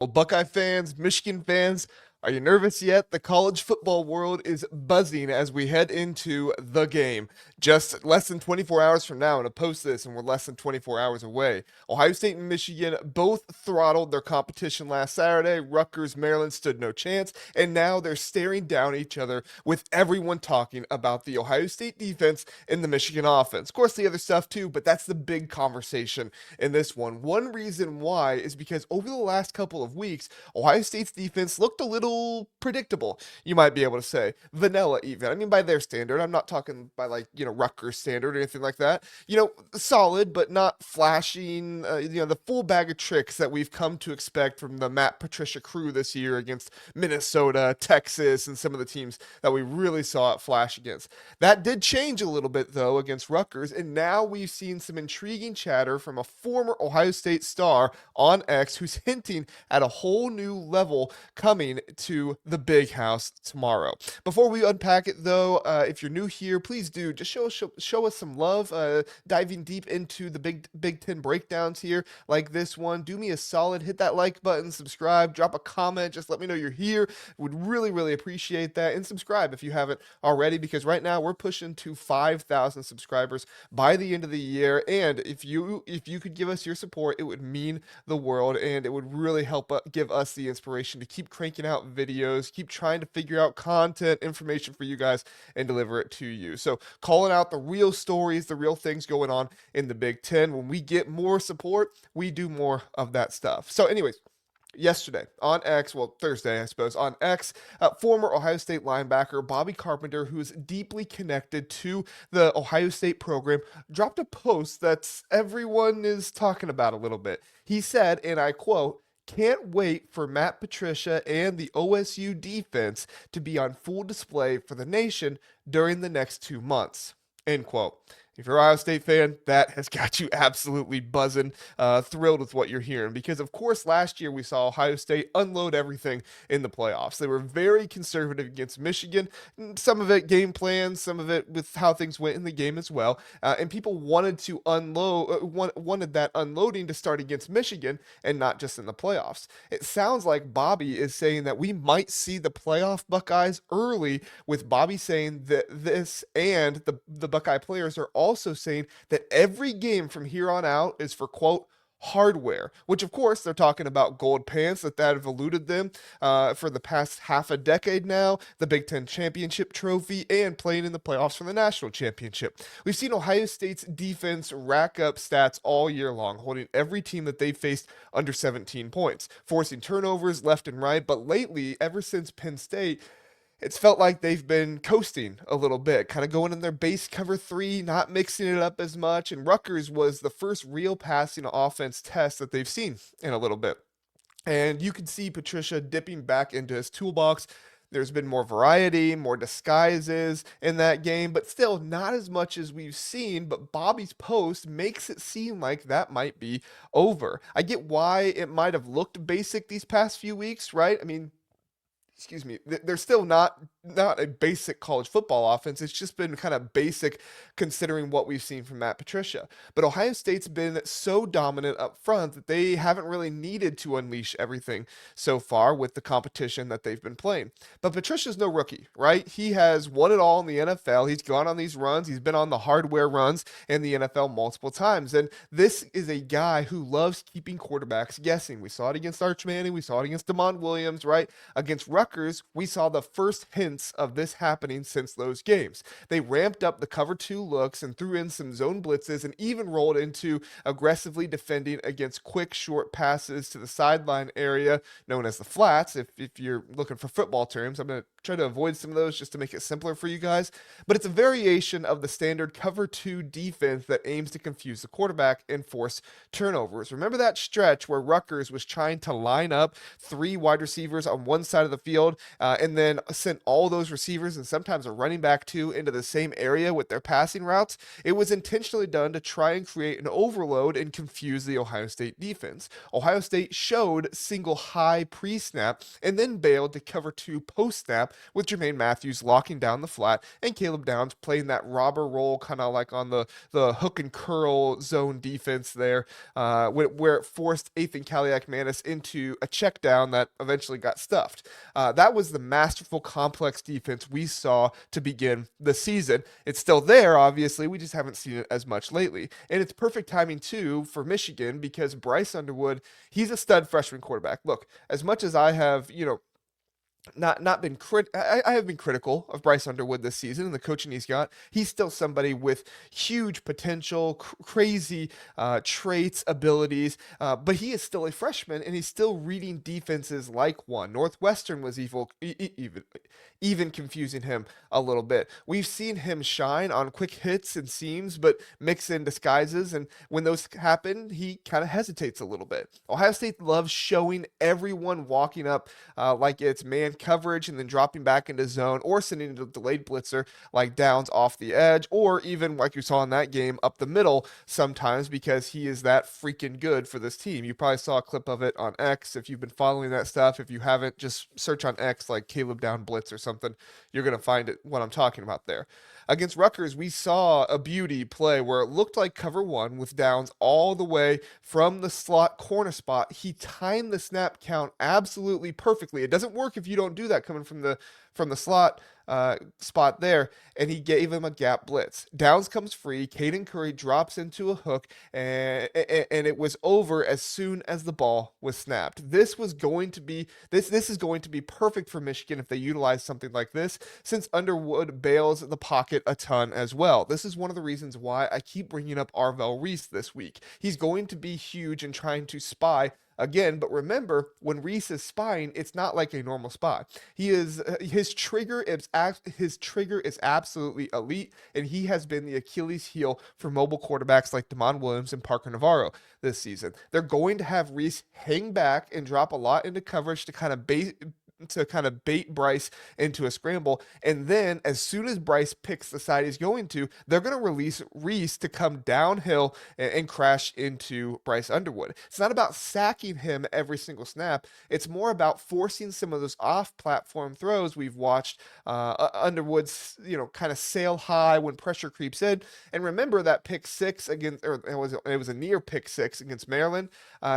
Well, Buckeye fans, Michigan fans, are you nervous yet? The college football world is buzzing as we head into the game. Just less than 24 hours from now, and to post this, and we're less than 24 hours away. Ohio State and Michigan both throttled their competition last Saturday. Rutgers, Maryland stood no chance, and now they're staring down each other with everyone talking about the Ohio State defense and the Michigan offense. Of course, the other stuff too, but that's the big conversation in this one. One reason why is because over the last couple of weeks, Ohio State's defense looked a little predictable, you might be able to say. Vanilla, even. I mean, by their standard. I'm not talking by, Rutgers standard or anything like that. Solid, but not flashing, the full bag of tricks that we've come to expect from the Matt Patricia crew this year against Minnesota, Texas, and some of the teams that we really saw it flash against. That did change a little bit, though, against Rutgers, and now we've seen some intriguing chatter from a former Ohio State star on X who's hinting at a whole new level coming to the big house tomorrow. Before we unpack it, though, if you're new here, please do just show us some love. Diving deep into the Big Ten breakdowns here, like this one. Do me a solid, hit that like button, subscribe, drop a comment, just let me know you're here. Would really appreciate that, and subscribe if you haven't already, because right now we're pushing to 5,000 subscribers by the end of the year. And if you could give us your support, it would mean the world, and it would really help give us the inspiration to keep cranking out videos, keep trying to figure out content, information for you guys, and deliver it to you. So calling out the real stories, the real things going on in the Big Ten. When we get more support, we do more of that stuff. So anyways, yesterday on X, well, Thursday, I suppose, on X, former Ohio State linebacker Bobby Carpenter, who is deeply connected to the Ohio State program, dropped a post that everyone is talking about a little bit. He said, and I quote, "Can't wait for Matt Patricia and the OSU defense to be on full display for the nation during the next 2 months." End quote. If you're an Ohio State fan, that has got you absolutely buzzing, thrilled with what you're hearing. Because, of course, last year we saw Ohio State unload everything in the playoffs. They were very conservative against Michigan. Some of it game plans, some of it with how things went in the game as well. And people wanted to wanted that unloading to start against Michigan and not just in the playoffs. It sounds like Bobby is saying that we might see the playoff Buckeyes early, with Bobby saying that this, and the Buckeye players are also saying that every game from here on out is for, quote, hardware, which of course they're talking about gold pants that have eluded them for the past half a decade now, the Big Ten championship trophy, and playing in the playoffs for the national championship. We've seen Ohio State's defense rack up stats all year long, holding every team that they faced under 17 points, forcing turnovers left and right. But lately, ever since Penn State, it's felt like they've been coasting a little bit, kind of going in their base cover three, not mixing it up as much. And Rutgers was the first real passing offense test that they've seen in a little bit. And you can see Patricia dipping back into his toolbox. There's been more variety, more disguises in that game, but still not as much as we've seen. But Bobby's post makes it seem like that might be over. I get why it might have looked basic these past few weeks, right? I mean, excuse me, they're still not a basic college football offense. It's just been kind of basic considering what we've seen from Matt Patricia. But Ohio State's been so dominant up front that they haven't really needed to unleash everything so far with the competition that they've been playing. But Patricia's no rookie, right? He has won it all in the NFL. He's gone on these runs. He's been on the hardware runs in the NFL multiple times. And this is a guy who loves keeping quarterbacks guessing. We saw it against Arch Manning. We saw it against Damon Williams, right? Against Rutgers, we saw the first hints of this happening since those games. They ramped up the cover two looks and threw in some zone blitzes, and even rolled into aggressively defending against quick short passes to the sideline area known as the flats. If you're looking for football terms, I'm going to try to avoid some of those just to make it simpler for you guys. But it's a variation of the standard cover two defense that aims to confuse the quarterback and force turnovers. Remember that stretch where Rutgers was trying to line up three wide receivers on one side of the field field, and then sent all those receivers and sometimes a running back too into the same area with their passing routes, it was intentionally done to try and create an overload and confuse the Ohio State defense. Ohio State showed single high pre-snap and then bailed to cover two post-snap with Jermaine Matthews locking down the flat and Caleb Downs playing that robber role kind of like on the hook and curl zone defense there, where it forced Ethan Kaliak-Manis into a check down that eventually got stuffed. That was the masterful complex defense we saw to begin the season. It's still there, obviously. We just haven't seen it as much lately. And it's perfect timing, too, for Michigan because Bryce Underwood, he's a stud freshman quarterback. Look, as much as I have, not been I have been critical of Bryce Underwood this season and the coaching he's got. He's still somebody with huge potential, crazy traits, abilities, but he is still a freshman and he's still reading defenses like one. Northwestern was even confusing him a little bit. We've seen him shine on quick hits and seams, but mix in disguises, and when those happen, he kind of hesitates a little bit. Ohio State loves showing everyone walking up like it's man coverage and then dropping back into zone or sending a delayed blitzer like Downs off the edge, or even like you saw in that game up the middle sometimes because he is that freaking good for this team. You probably saw a clip of it on X if you've been following that stuff. If you haven't, just search on X like Caleb Down Blitz or something. You're going to find it, what I'm talking about there. Against Rutgers, we saw a beauty play where it looked like cover one with Downs all the way from the slot corner spot. He timed the snap count absolutely perfectly. It doesn't work if you don't do that coming from the slot spot there, and he gave him a gap blitz. Downs comes free. Caden Curry drops into a hook, and it was over as soon as the ball was snapped. This is going to be perfect for Michigan if they utilize something like this, since Underwood bails the pocket a ton as well. This is one of the reasons why I keep bringing up Arvell Reese this week. He's going to be huge in trying to spy again, but remember, when Reese is spying, it's not like a normal spy. His trigger is absolutely elite, and he has been the Achilles heel for mobile quarterbacks like Damon Williams and Parker Navarro this season. They're going to have Reese hang back and drop a lot into coverage to kind of bait Bryce into a scramble. And then as soon as Bryce picks the side he's going to, they're going to release Reese to come downhill and crash into Bryce Underwood. It's not about sacking him every single snap. It's more about forcing some of those off-platform throws we've watched Underwood's, kind of sail high when pressure creeps in. And remember that pick six against, or it was a near pick six against Maryland.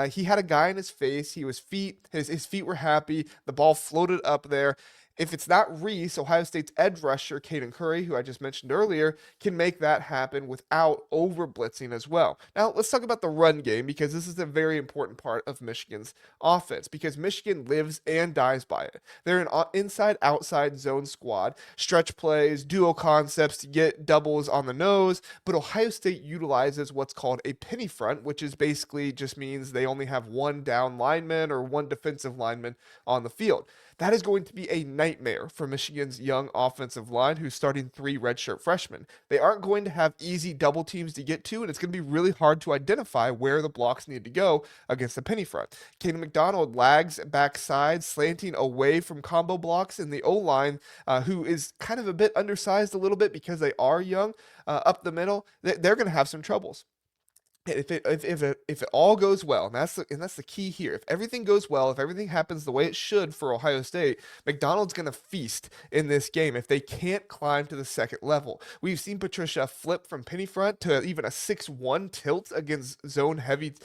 He had a guy in his face. His feet were happy. The ball floated up there. If it's not Reese, Ohio State's edge rusher, Caden Curry, who I just mentioned earlier, can make that happen without over blitzing as well. Now, let's talk about the run game, because this is a very important part of Michigan's offense, because Michigan lives and dies by it. They're an inside-outside zone squad, stretch plays, duo concepts to get doubles on the nose, but Ohio State utilizes what's called a penny front, which is basically just means they only have one down lineman or one defensive lineman on the field. That is going to be a nightmare for Michigan's young offensive line, who's starting 3 redshirt freshmen. They aren't going to have easy double teams to get to, and it's going to be really hard to identify where the blocks need to go against the penny front. Caden McDonald lags backside, slanting away from combo blocks, and the O-line, who is kind of a bit undersized a little bit because they are young, up the middle, they're going to have some troubles. If it all goes well, and that's the key here. If everything goes well, if everything happens the way it should for Ohio State, McDonald's going to feast in this game if they can't climb to the second level. We've seen Patricia flip from penny front to even a 6-1 tilt against zone heavy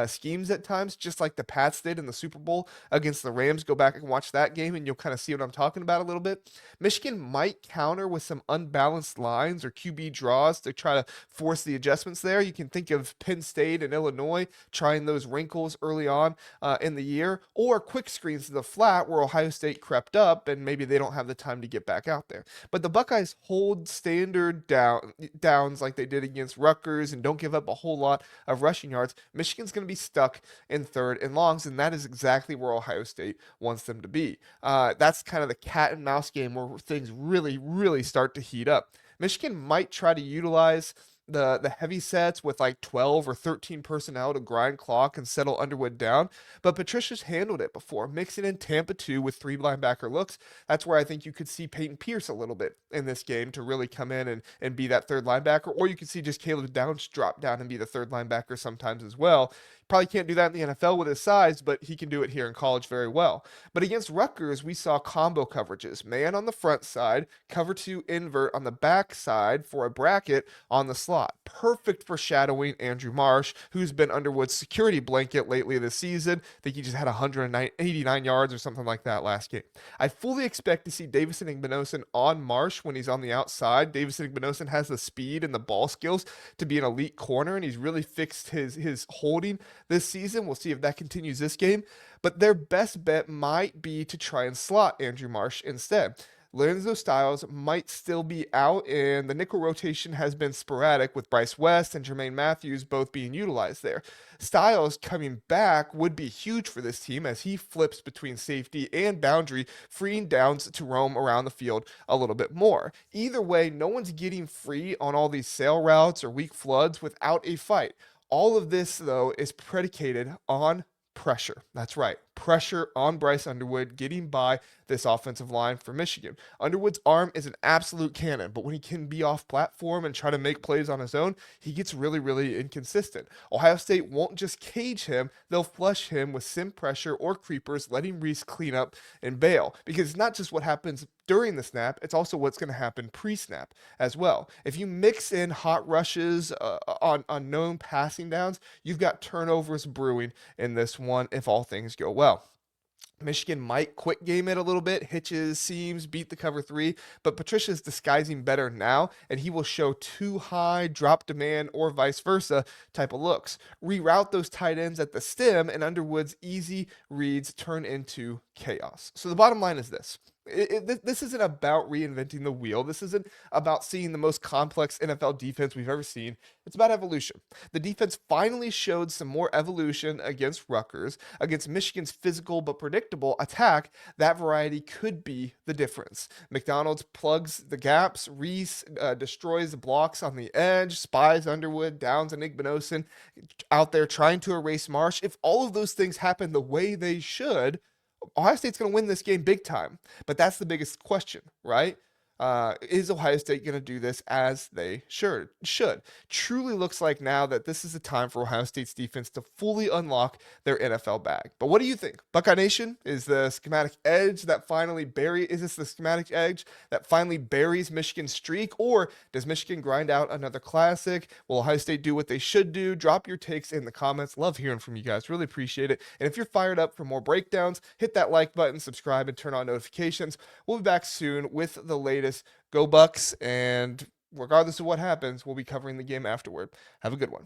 schemes at times, just like the Pats did in the Super Bowl against the Rams. Go back and watch that game and you'll kind of see what I'm talking about a little bit. Michigan might counter with some unbalanced lines or QB draws to try to force the adjustments there. You can think of Penn State and Illinois trying those wrinkles early on in the year, or quick screens to the flat where Ohio State crept up and maybe they don't have the time to get back out there. But the Buckeyes hold standard downs like they did against Rutgers and don't give up a whole lot of rushing yards. Michigan's going to be stuck in third and longs, and that is exactly where Ohio State wants them to be. That's kind of the cat and mouse game where things really, really start to heat up. Michigan might try to utilize the heavy sets with like 12 or 13 personnel to grind clock and settle Underwood down, but Patricia's handled it before, mixing in Tampa 2 with 3 linebacker looks. That's where I think you could see Peyton Pierce a little bit in this game to really come in and be that third linebacker, or you could see just Caleb Downs drop down and be the third linebacker sometimes as well. Probably can't do that in the NFL with his size, but he can do it here in college very well. But against Rutgers, we saw combo coverages: man on the front side, cover 2 invert on the back side for a bracket on the slot. Perfect for shadowing Andrew Marsh, who's been Underwood's security blanket lately this season. I think he just had 189 yards or something like that last game. I fully expect to see Davison Igbinosun on Marsh when he's on the outside. Davison Igbinosun has the speed and the ball skills to be an elite corner, and he's really fixed his holding this season. We'll see if that continues this game. But their best bet might be to try and slot Andrew Marsh instead. Lorenzo Styles might still be out, and the nickel rotation has been sporadic with Bryce West and Jermaine Matthews both being utilized there. Styles coming back would be huge for this team as he flips between safety and boundary, freeing Downs to roam around the field a little bit more. Either way, no one's getting free on all these sail routes or weak floods without a fight. All of this, though, is predicated on pressure. That's right. Pressure on Bryce Underwood getting by this offensive line for Michigan. Underwood's arm is an absolute cannon, but when he can be off platform and try to make plays on his own, he gets really, really inconsistent. Ohio State won't just cage him, they'll flush him with sim pressure or creepers, letting Reese clean up and bail. Because it's not just what happens during the snap, it's also what's going to happen pre-snap as well. If you mix in hot rushes on known passing downs, you've got turnovers brewing in this one if all things go well. Michigan might quick game it a little bit, hitches, seams, beat the cover 3, but Patricia's disguising better now, and he will show too high, drop demand, or vice versa type of looks. Reroute those tight ends at the stem, and Underwood's easy reads turn into chaos. So the bottom line is this. This isn't about reinventing the wheel. This isn't about seeing the most complex NFL defense we've ever seen. It's about evolution. The defense finally showed some more evolution against Rutgers. Against Michigan's physical but predictable attack, that variety could be the difference. McDonald's plugs the gaps. Reese destroys the blocks on the edge. Spies Underwood, Downs, and Igbinosun out there trying to erase Marsh. If all of those things happen the way they should, Ohio State's going to win this game big time. But that's the biggest question, right? Is Ohio State going to do this as they should? Truly looks like now that this is the time for Ohio State's defense to fully unlock their NFL bag. But what do you think? Buckeye Nation, is the schematic edge that finally is this the schematic edge that finally buries Michigan's streak? Or does Michigan grind out another classic? Will Ohio State do what they should do? Drop your takes in the comments. Love hearing from you guys. Really appreciate it. And if you're fired up for more breakdowns, hit that like button, subscribe, and turn on notifications. We'll be back soon with the latest. Go Bucks, and regardless of what happens, we'll be covering the game afterward. Have a good one.